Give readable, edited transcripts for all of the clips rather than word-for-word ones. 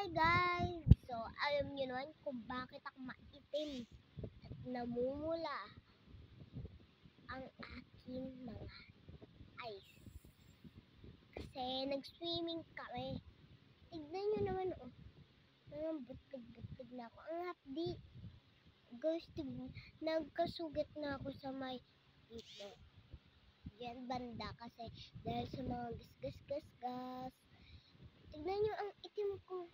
Hi guys! So, alam niyo naman kung bakit ako maitim at namumula ang aking mga eyes. Kasi nag-swimming kami. Tignan niyo naman, oh. Butlig-butlig na ako. Ang hapdi. Guys, nagkasugat na ako sa may dito. Diyan banda kasi dahil sa mga gas. Tignan niyo ang itim ko.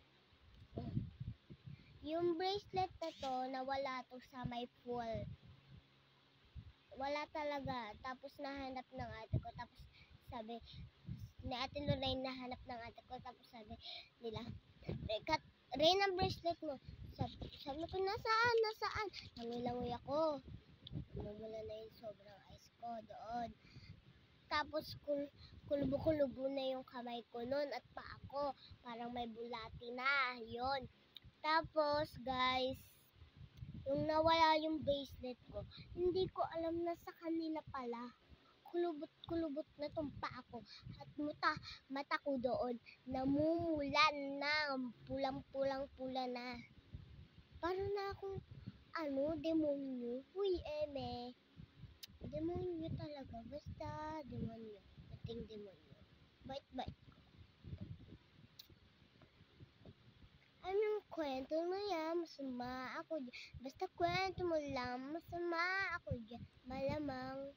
Yung bracelet na to, nawala to sa may pool. Wala talaga. Tapos nahanap ng ate ko. Tapos sabi, ni ate Lorraine nahanap ng ate ko. Tapos sabi nila, Rain ang bracelet mo. Sabi ko, nasaan? Langoy-langoy ako. Namula na yung sobrang ice ko doon. Tapos kulubo-kulubo na yung kamay ko noon at paa ko. Parang may bulati na. Yun. Tapos, guys, yung nawala yung bracelet ko, hindi ko alam na sa kanila pala. Kulubot na tong paa ko. At mata ko doon, namumulan na, pulang-pula na. Para na akong, demonyo. Uy, eme. Demonyo talaga. Basta, demonyo. Ating demonyo. Bait-bait. Anong kwento mo yan? Masama ako dyan. Basta kwento mo lang, masama ako dyan. Malamang.